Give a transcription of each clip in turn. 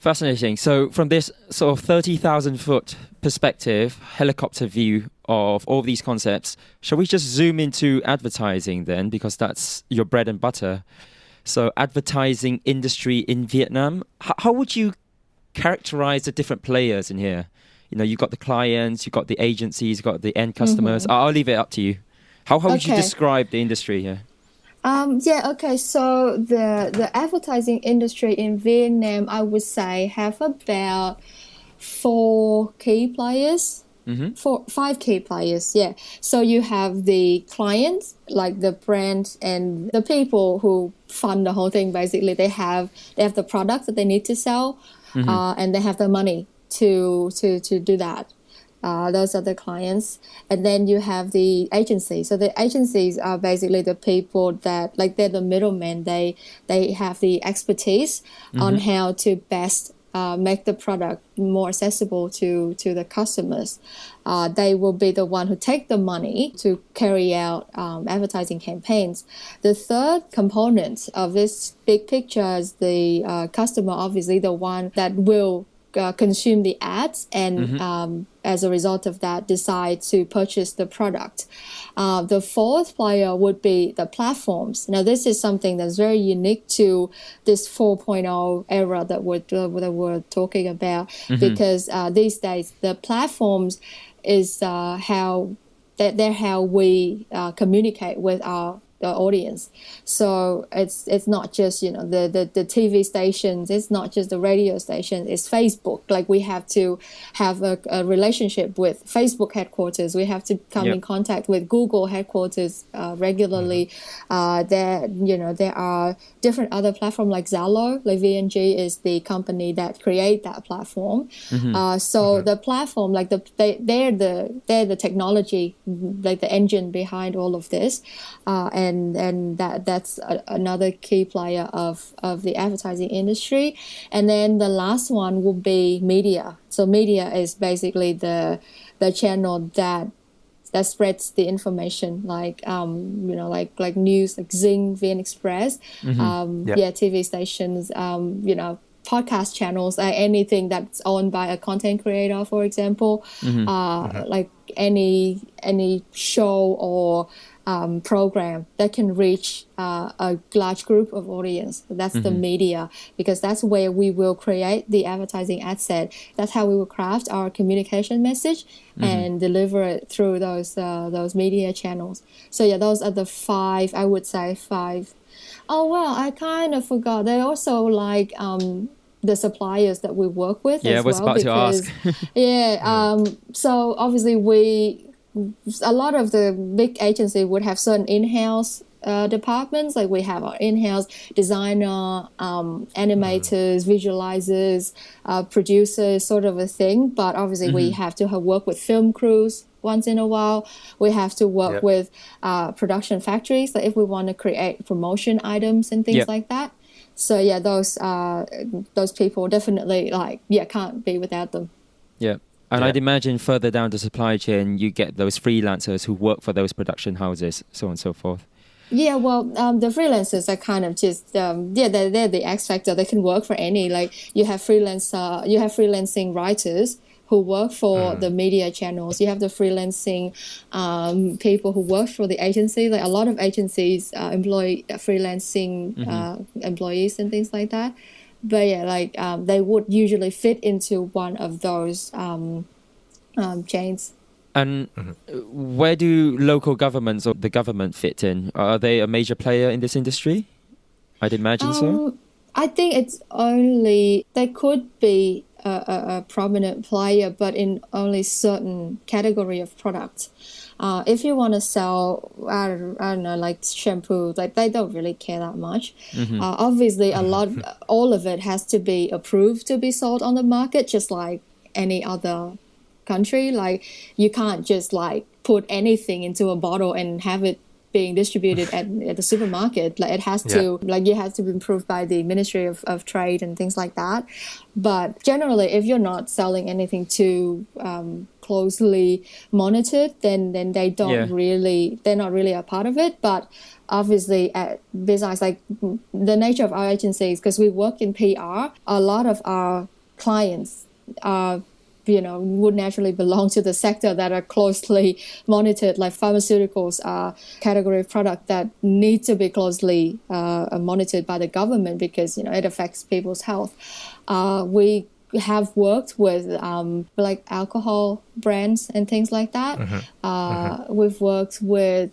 Fascinating. So from this sort of 30,000 foot perspective, helicopter view of all these concepts, shall we just zoom into advertising then? Because that's your bread and butter. So advertising industry in Vietnam, how would you characterize the different players in here? You know, you've got the clients, you've got the agencies, you've got the end customers. I'll leave it up to you. How would you describe the industry here? So the advertising industry in Vietnam, I would say, have about 4 key players. 5 key players, yeah. So you have the clients, like the brand and the people who fund the whole thing. Basically, they have the products that they need to sell, and they have the money to do that. Those are the clients. And then you have the agencies. So the agencies are basically the people that, like, they're the middlemen. They have the expertise on how to best make the product more accessible to the customers. They will be the one who take the money to carry out advertising campaigns. The third component of this big picture is the customer, obviously the one that will consume the ads and as a result of that decide to purchase the product. The fourth player would be the platforms. Now this is something that's very unique to this 4.0 era that we're talking about, because these days the platforms is how we communicate with the audience. So it's not just, you know, the TV stations, it's not just the radio station, it's Facebook. Like, we have to have a relationship with Facebook headquarters. We have to come in contact with Google headquarters regularly. There are different other platforms like Zalo. Like, VNG is the company that create that platform. The platform, like they're the technology, like the engine behind all of this, and that's another key player of the advertising industry. And then the last one will be media. So media is basically the channel that spreads the information, like like news, like Zing, VN Express, TV stations, podcast channels, anything that's owned by a content creator, for example, like any show or program that can reach a large group of audience. That's the media, because that's where we will create the advertising ad set. That's how we will craft our communication message and deliver it through those media channels. So yeah, those are the 5, I would say 5. Oh, well, I kind of forgot. They also like the suppliers that we work with as well. Yeah, I was about to ask. So obviously a lot of the big agency would have certain in-house departments. Like, we have our in-house designer, animators, visualizers, producers, sort of a thing. But obviously we have to work with film crews once in a while. We have to work with production factories, like if we want to create promotion items and things like that. So yeah, those people definitely can't be without them. Yeah. And I'd imagine further down the supply chain, you get those freelancers who work for those production houses, so on and so forth. Yeah, well, the freelancers are kind of just, they're the X factor. They can work for any, like, you have freelancing writers who work for the media channels. You have the freelancing people who work for the agency. Like, a lot of agencies employ freelancing employees and things like that. But yeah, they would usually fit into one of those chains. And where do local governments or the government fit in? Are they a major player in this industry? I'd imagine so. I think they could be a prominent player, but in only certain category of products. If you want to sell, I don't know, like shampoo, like they don't really care that much. Obviously, all of it has to be approved to be sold on the market, just like any other country. Like, you can't just like put anything into a bottle and have it being distributed at the supermarket. Like, it has to, you have to be approved by the Ministry of Trade and things like that. But generally, if you're not selling anything too closely monitored, then they're not really a part of it. But obviously, besides like the nature of our agencies, because we work in PR, a lot of our clients are, would naturally belong to the sector that are closely monitored, like pharmaceuticals are category of product that need to be closely monitored by the government because, it affects people's health. We have worked with like alcohol brands and things like that. We've worked with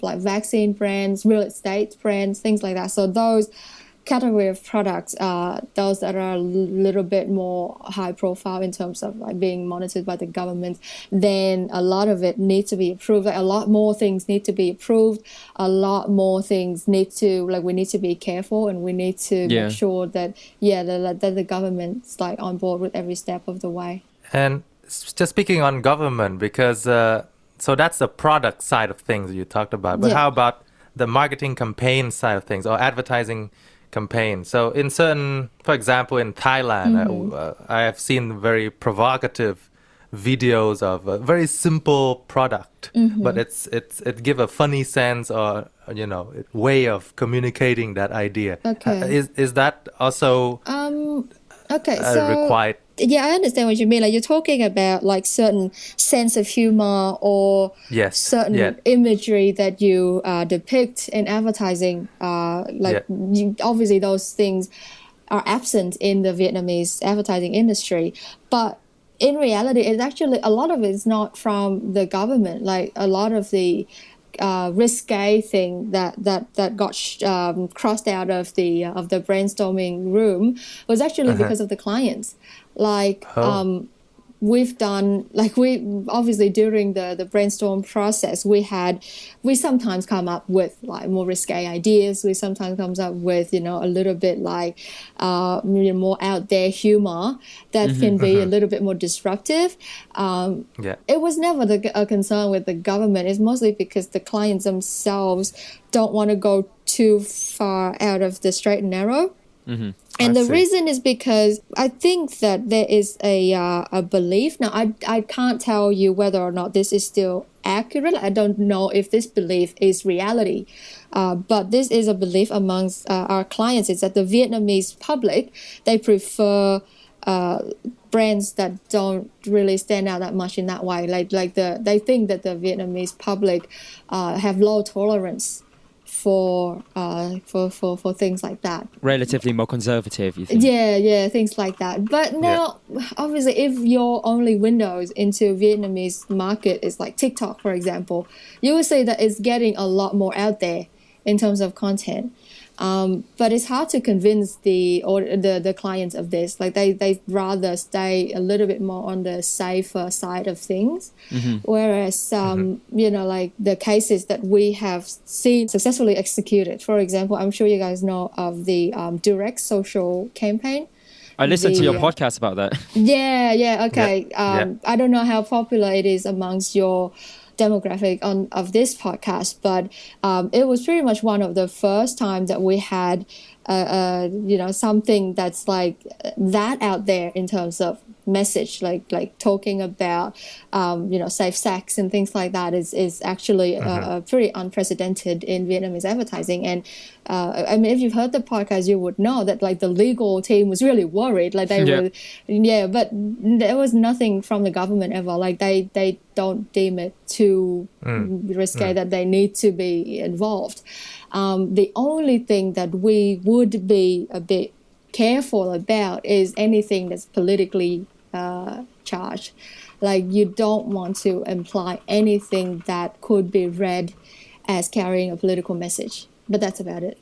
like vaccine brands, real estate brands, things like that. So those category of products, those that are a little bit more high profile in terms of like being monitored by the government, then a lot of it needs to be approved. Like a lot more things need to be approved. A lot more things we need to be careful, and we need to make sure that that the government's like on board with every step of the way. And just speaking on government, because so that's the product side of things you talked about. But how about the marketing campaign side of things, or advertising campaign? So in certain, for example, in Thailand, I have seen very provocative videos of a very simple product, but it give a funny sense or way of communicating that idea. Is that also required? Yeah, I understand what you mean. Like you're talking about like certain sense of humor or certain imagery that you depict in advertising. Obviously those things are absent in the Vietnamese advertising industry, but in reality, it's actually a lot of it is not from the government. Like a lot of the risque thing that got crossed out of the brainstorming room was actually because of the clients. Like we've done, like we obviously during the brainstorm process, we sometimes come up with like more risque ideas. We sometimes comes up with, a little bit like more out there humor that can be a little bit more disruptive. It was never a concern with the government. It's mostly because the clients themselves don't want to go too far out of the straight and narrow. And the reason is because I think that there is a belief. Now, I can't tell you whether or not this is still accurate. I don't know if this belief is reality. But this is a belief amongst our clients, is that the Vietnamese public, they prefer brands that don't really stand out that much in that way. They think that the Vietnamese public have low tolerance for things like that. Relatively more conservative, you think? Yeah, things like that. But now, obviously, if your only windows into Vietnamese market is like TikTok, for example, you will see that it's getting a lot more out there in terms of content. But it's hard to convince the clients of this. Like they rather stay a little bit more on the safer side of things. Whereas like the cases that we have seen successfully executed. For example, I'm sure you guys know of the direct social campaign. I listened to your podcast about that. Yeah. Okay. I don't know how popular it is amongst your demographic of this podcast, but it was pretty much one of the first times that we had something that's like that out there in terms of message, like talking about safe sex and things like that is actually pretty unprecedented in Vietnamese advertising. And I mean, if you've heard the podcast, you would know that like the legal team was really worried. Like they were, but there was nothing from the government ever. Like they don't deem it too risque that they need to be involved. The only thing that we would be a bit careful about is anything that's politically charged. Like you don't want to imply anything that could be read as carrying a political message. But that's about it.